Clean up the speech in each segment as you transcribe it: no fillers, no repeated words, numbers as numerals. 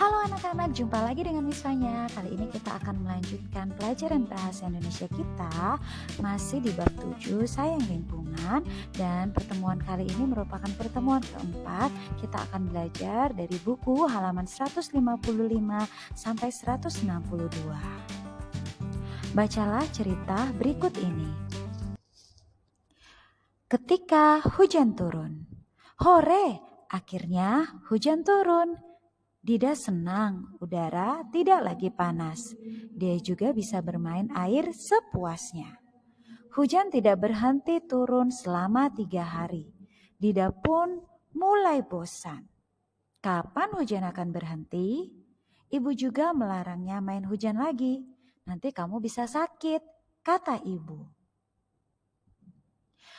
Halo anak-anak, jumpa lagi dengan Miss Fanya. Kali ini kita akan melanjutkan pelajaran bahasa Indonesia kita masih di bab 7 sayang lingkungan, dan pertemuan kali ini merupakan pertemuan keempat. Kita akan belajar dari buku halaman 155 sampai 162. Bacalah cerita berikut ini. Ketika hujan turun. Hore, akhirnya hujan turun. Dida senang, udara tidak lagi panas. Dia juga bisa bermain air sepuasnya. Hujan tidak berhenti turun selama 3 hari. Dida pun mulai bosan. Kapan hujan akan berhenti? Ibu juga melarangnya main hujan lagi. Nanti kamu bisa sakit, kata ibu.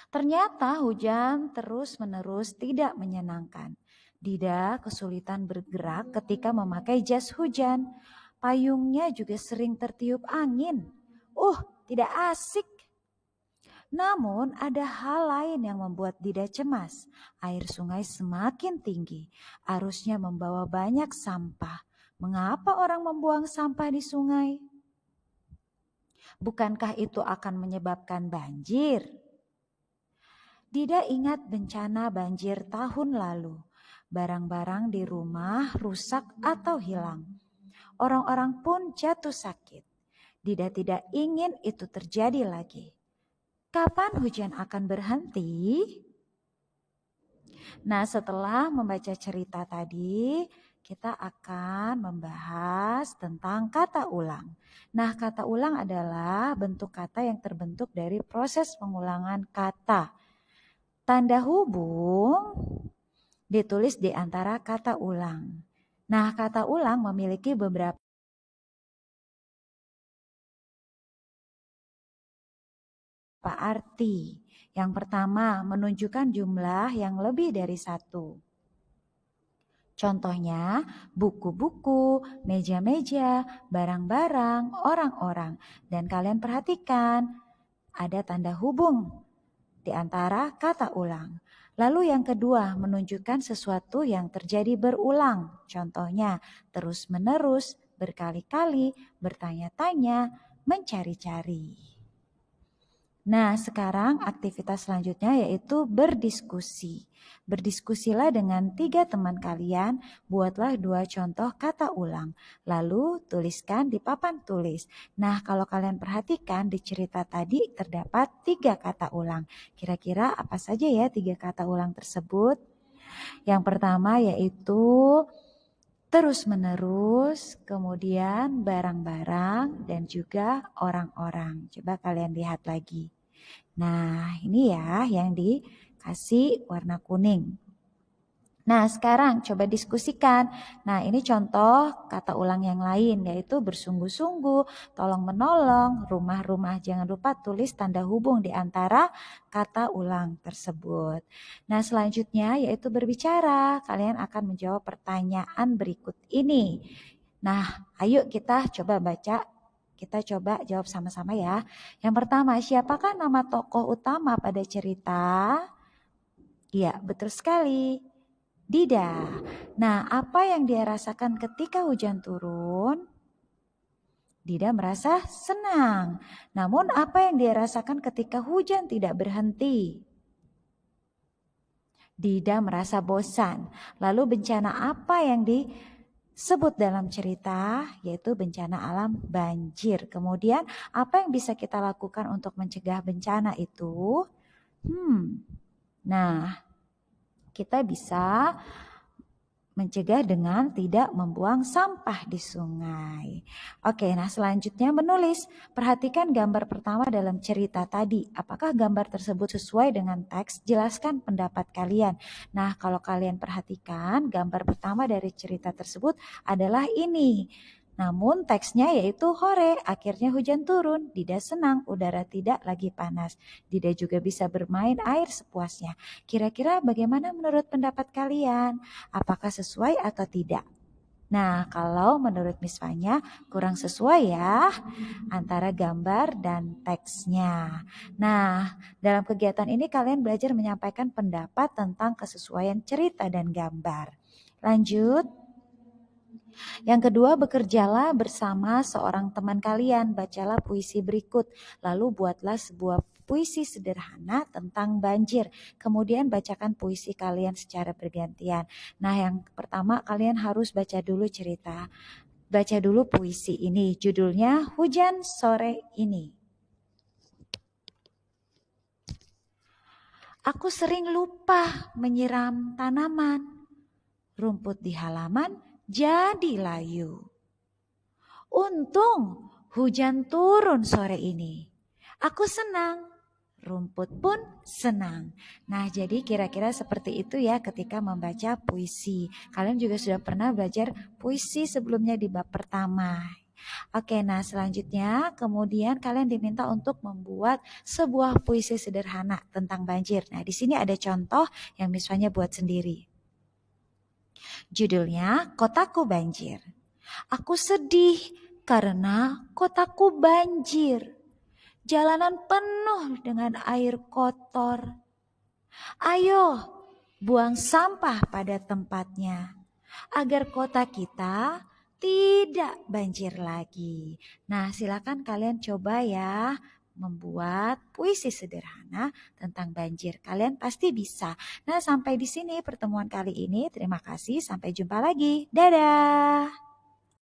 Ternyata hujan terus-menerus tidak menyenangkan. Dida kesulitan bergerak ketika memakai jas hujan. Payungnya juga sering tertiup angin. Tidak asik. Namun ada hal lain yang membuat Dida cemas. Air sungai semakin tinggi. Arusnya membawa banyak sampah. Mengapa orang membuang sampah di sungai? Bukankah itu akan menyebabkan banjir? Dida ingat bencana banjir tahun lalu. Barang-barang di rumah rusak atau hilang. Orang-orang pun jatuh sakit. Dida tidak ingin itu terjadi lagi. Kapan hujan akan berhenti? Nah, setelah membaca cerita tadi, kita akan membahas tentang kata ulang. Nah, kata ulang adalah bentuk kata yang terbentuk dari proses pengulangan kata. Tanda hubung ditulis di antara kata ulang. Nah, kata ulang memiliki beberapa arti. Yang pertama, menunjukkan jumlah yang lebih dari satu. Contohnya, buku-buku, meja-meja, barang-barang, orang-orang. Dan kalian perhatikan, ada tanda hubung di antara kata ulang. Lalu yang kedua, menunjukkan sesuatu yang terjadi berulang. Contohnya, terus-menerus, berkali-kali, bertanya-tanya, mencari-cari. Nah, sekarang aktivitas selanjutnya yaitu berdiskusi. Berdiskusilah dengan 3 teman kalian, buatlah 2 contoh kata ulang. Lalu tuliskan di papan tulis. Nah, kalau kalian perhatikan di cerita tadi terdapat 3 kata ulang. Kira-kira apa saja ya 3 kata ulang tersebut? Yang pertama yaitu terus-menerus, kemudian barang-barang, dan juga orang-orang. Coba kalian lihat lagi. Nah, ini ya yang dikasih warna kuning. Nah, sekarang coba diskusikan. Nah, ini contoh kata ulang yang lain, yaitu bersungguh-sungguh, tolong-menolong, rumah-rumah. Jangan lupa tulis tanda hubung di antara kata ulang tersebut. Nah, selanjutnya yaitu berbicara. Kalian akan menjawab pertanyaan berikut ini. Nah, ayo kita coba baca. Kita coba jawab sama-sama ya. Yang pertama, siapakah nama tokoh utama pada cerita? Iya, betul sekali. Dida. Nah, apa yang dia rasakan ketika hujan turun? Dida merasa senang. Namun apa yang dia rasakan ketika hujan tidak berhenti? Dida merasa bosan. Lalu bencana apa yang disebut dalam cerita? Yaitu bencana alam banjir. Kemudian apa yang bisa kita lakukan untuk mencegah bencana itu? Nah, kita bisa mencegah dengan tidak membuang sampah di sungai. Oke, nah selanjutnya menulis. Perhatikan gambar pertama dalam cerita tadi. Apakah gambar tersebut sesuai dengan teks? Jelaskan pendapat kalian. Nah, kalau kalian perhatikan, gambar pertama dari cerita tersebut adalah ini. Namun teksnya yaitu hore, akhirnya hujan turun. Dida senang, udara tidak lagi panas. Dida juga bisa bermain air sepuasnya. Kira-kira bagaimana menurut pendapat kalian? Apakah sesuai atau tidak? Nah, kalau menurut Miss Fanya kurang sesuai ya antara gambar dan teksnya. Nah, dalam kegiatan ini kalian belajar menyampaikan pendapat tentang kesesuaian cerita dan gambar. Lanjut. Yang kedua, bekerjalah bersama seorang teman kalian, bacalah puisi berikut, lalu buatlah sebuah puisi sederhana tentang banjir. Kemudian bacakan puisi kalian secara bergantian. Nah, yang pertama kalian harus baca dulu cerita. Baca dulu puisi ini, judulnya Hujan Sore Ini. Aku sering lupa menyiram tanaman. Rumput di halaman jadi layu. Untung hujan turun sore ini. Aku senang, rumput pun senang. Nah, jadi kira-kira seperti itu ya ketika membaca puisi. Kalian juga sudah pernah belajar puisi sebelumnya di bab pertama. Oke, nah selanjutnya kemudian kalian diminta untuk membuat sebuah puisi sederhana tentang banjir. Nah, di sini ada contoh yang misalnya buat sendiri. Judulnya Kotaku Banjir. Aku sedih karena kotaku banjir. Jalanan penuh dengan air kotor. Ayo, buang sampah pada tempatnya agar kota kita tidak banjir lagi. Nah, silakan kalian coba ya membuat puisi sederhana tentang banjir. Kalian pasti bisa. Nah, sampai di sini pertemuan kali ini. Terima kasih, sampai jumpa lagi. Dadah.